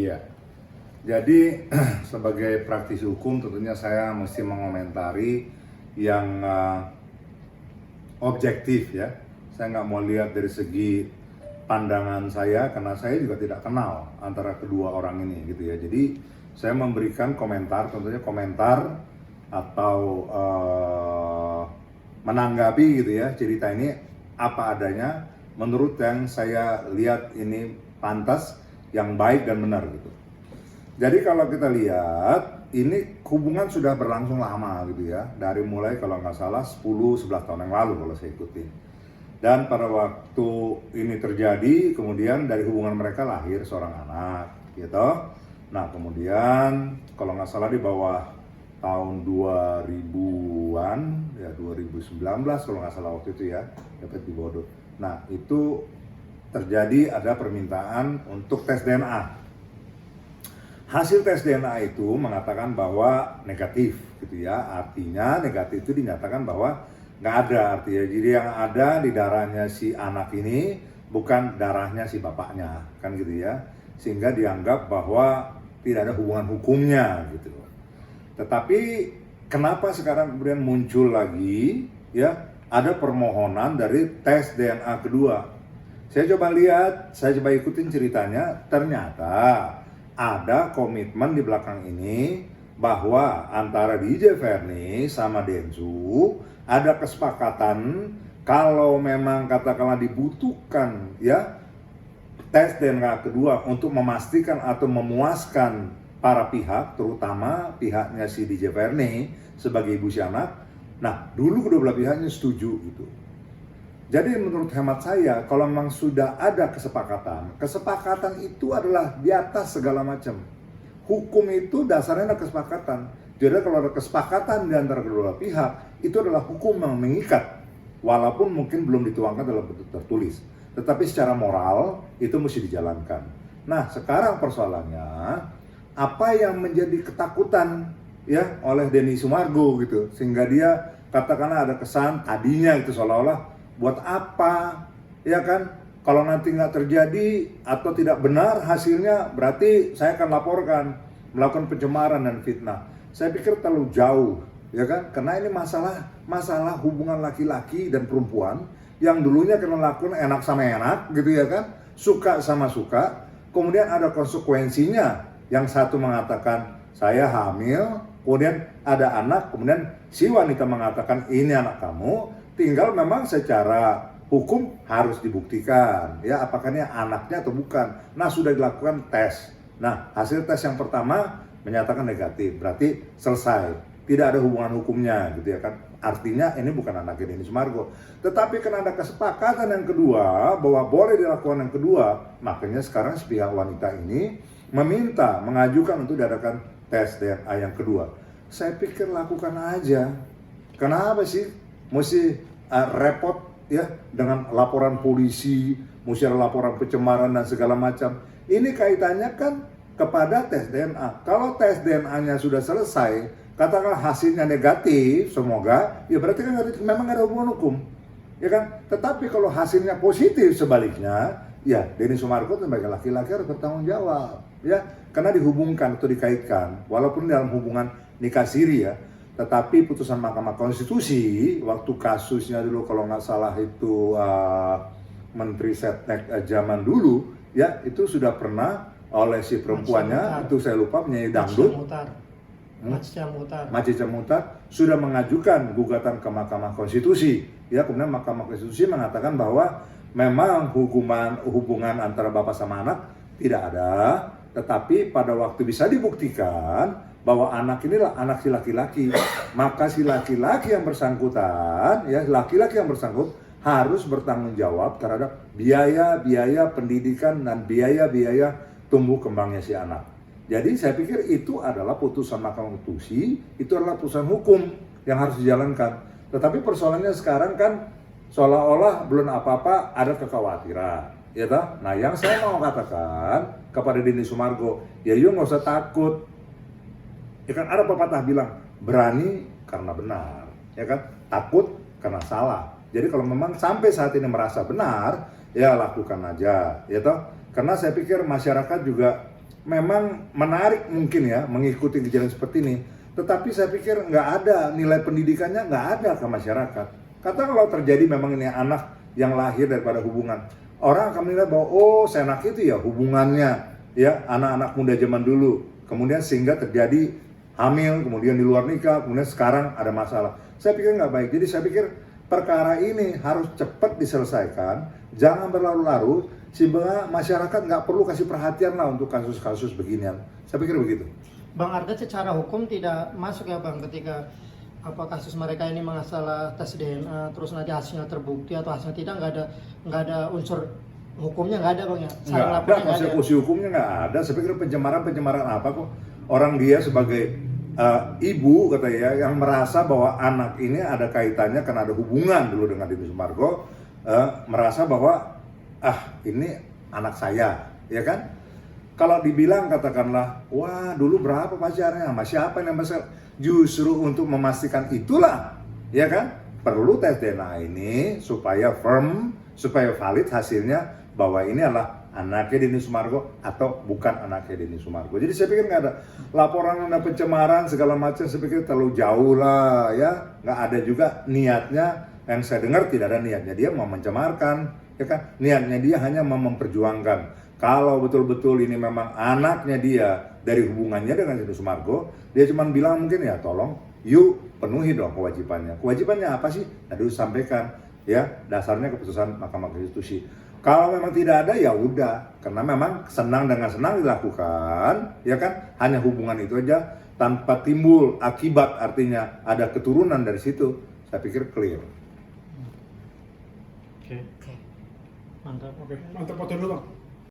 Iya, jadi sebagai praktisi hukum tentunya saya mesti mengomentari yang objektif ya. Saya nggak mau lihat dari segi pandangan saya karena saya juga tidak kenal antara kedua orang ini gitu ya. Jadi saya memberikan komentar, tentunya komentar atau menanggapi gitu ya cerita ini apa adanya menurut yang saya lihat ini pantas, yang baik dan benar gitu. Jadi kalau kita lihat, ini hubungan sudah berlangsung lama gitu ya. Dari mulai kalau nggak salah 10-11 tahun yang lalu kalau saya ikutin. Dan pada waktu ini terjadi, kemudian dari hubungan mereka lahir seorang anak gitu. Nah kemudian kalau nggak salah di bawah tahun 2000-an, ya 2019 kalau nggak salah waktu itu ya, dapat di Bodo. Nah itu terjadi ada permintaan untuk tes DNA. Hasil tes DNA itu mengatakan bahwa negatif gitu ya, artinya negatif itu dinyatakan bahwa nggak ada artinya. Jadi yang ada di darahnya si anak ini bukan darahnya si bapaknya, kan gitu ya, sehingga dianggap bahwa tidak ada hubungan hukumnya gitu. Tetapi kenapa sekarang kemudian muncul lagi ya, ada permohonan dari tes DNA kedua. Saya coba lihat, saya coba ikutin ceritanya, ternyata ada komitmen di belakang ini bahwa antara DJ Verni sama Densu ada kesepakatan kalau memang katakanlah dibutuhkan ya tes DNA kedua untuk memastikan atau memuaskan para pihak, terutama pihaknya si DJ Verni sebagai ibu si anak. Nah, dulu kedua belah pihaknya setuju gitu. Jadi menurut hemat saya, kalau memang sudah ada kesepakatan itu adalah di atas segala macam. Hukum itu dasarnya adalah kesepakatan. Jadi kalau ada kesepakatan di antara kedua pihak, itu adalah hukum yang mengikat. Walaupun mungkin belum dituangkan dalam bentuk tertulis. Tetapi secara moral, itu mesti dijalankan. Nah, sekarang persoalannya, apa yang menjadi ketakutan ya oleh Denny Sumargo gitu. Sehingga dia katakanlah ada kesan tadinya itu seolah-olah buat apa, ya kan? Kalau nanti nggak terjadi atau tidak benar hasilnya, berarti saya akan laporkan, melakukan pencemaran dan fitnah. Saya pikir terlalu jauh, ya kan? Karena ini masalah hubungan laki-laki dan perempuan yang dulunya kena lakukan enak sama enak, gitu ya kan? Suka sama suka, kemudian ada konsekuensinya. Yang satu mengatakan saya hamil, kemudian ada anak, kemudian si wanita mengatakan ini anak kamu. Tinggal memang secara hukum harus dibuktikan ya apakah ini anaknya atau bukan. Nah sudah dilakukan tes. Nah hasil tes yang pertama menyatakan negatif, berarti selesai, tidak ada hubungan hukumnya gitu ya kan. Artinya ini bukan anak Denny Sumargo. Tetapi karena ada kesepakatan yang kedua bahwa boleh dilakukan yang kedua, makanya sekarang pihak wanita ini mengajukan untuk diadakan tes DNA yang kedua. Saya pikir lakukan aja. Kenapa sih mesti repot ya dengan laporan polisi, mesti ada laporan pencemaran dan segala macam. Ini kaitannya kan kepada tes DNA. Kalau tes DNA-nya sudah selesai, katakanlah hasilnya negatif, semoga, ya berarti kan memang ada hubungan hukum, ya kan? Tetapi kalau hasilnya positif sebaliknya, ya Denny Sumargo sebagai laki-laki harus bertanggung jawab, ya, karena dihubungkan atau dikaitkan, walaupun dalam hubungan nikah siri ya. Tetapi putusan Mahkamah Konstitusi waktu kasusnya dulu kalau nggak salah itu Menteri Setnek zaman dulu ya itu sudah pernah oleh si perempuannya itu saya lupa penyanyi dangdut Macica Muhtar sudah mengajukan gugatan ke Mahkamah Konstitusi ya, kemudian Mahkamah Konstitusi mengatakan bahwa memang hubungan antara bapak sama anak tidak ada, tetapi pada waktu bisa dibuktikan bahwa anak inilah anak si laki-laki, maka si laki-laki yang bersangkutan, ya laki-laki yang bersangkut harus bertanggung jawab terhadap biaya-biaya pendidikan dan biaya-biaya tumbuh kembangnya si anak. Jadi saya pikir itu adalah putusan Mahkamah Konstitusi, itu adalah putusan hukum yang harus dijalankan. Tetapi persoalannya sekarang kan seolah-olah belum apa-apa ada kekhawatiran, ya toh? Nah yang saya mau katakan kepada Denny Sumargo, ya yuk nggak usah takut. Ya kan ada pepatah bilang berani karena benar, ya kan takut karena salah. Jadi kalau memang sampai saat ini merasa benar, ya lakukan aja, ya toh. Karena saya pikir masyarakat juga memang menarik mungkin ya mengikuti kejadian seperti ini, tetapi saya pikir nggak ada nilai pendidikannya, nggak ada ke masyarakat. Kata kalau terjadi memang ini anak yang lahir daripada hubungan, orang akan menilai bahwa oh seenak itu ya hubungannya ya anak-anak muda zaman dulu, kemudian sehingga terjadi hamil, kemudian di luar nikah, kemudian sekarang ada masalah. Saya pikir nggak baik. Jadi saya pikir perkara ini harus cepat diselesaikan, jangan berlarut-larut, sehingga masyarakat nggak perlu kasih perhatian lah untuk kasus-kasus beginian. Saya pikir begitu. Bang, artinya secara hukum tidak masuk ya Bang ketika kasus mereka ini masalah tes DNA terus nanti hasilnya terbukti atau hasilnya tidak, nggak ada unsur hukumnya, nggak ada Bang ya? Nggak ada, konsekuensi hukumnya nggak ada. Saya pikir pencemaran apa kok. Orang dia sebagai ibu katanya yang merasa bahwa anak ini ada kaitannya karena ada hubungan dulu dengan Denny Sumargo, merasa bahwa ini anak saya, ya kan? Kalau dibilang katakanlah, wah dulu berapa pacarnya, sama siapa yang besar, justru untuk memastikan itulah, ya kan? Perlu tes DNA ini supaya firm, supaya valid hasilnya bahwa ini adalah anaknya Denny Sumargo atau bukan anaknya Denny Sumargo. Jadi saya pikir nggak ada laporan ada pencemaran segala macam, saya pikir terlalu jauh lah ya. Nggak ada juga niatnya, yang saya dengar tidak ada niatnya dia mau mencemarkan, ya kan? Niatnya dia hanya mau memperjuangkan. Kalau betul-betul ini memang anaknya dia dari hubungannya dengan Denny Sumargo, dia cuma bilang mungkin ya tolong, yuk penuhi dong kewajibannya. Kewajibannya apa sih? Tadi sampaikan ya, dasarnya keputusan Mahkamah Konstitusi. Kalau memang tidak ada ya udah, karena memang senang dengan senang dilakukan, ya kan? Hanya hubungan itu aja tanpa timbul akibat, artinya ada keturunan dari situ. Saya pikir clear. Oke. Mantap. Oke, mantap foto dulu Bang.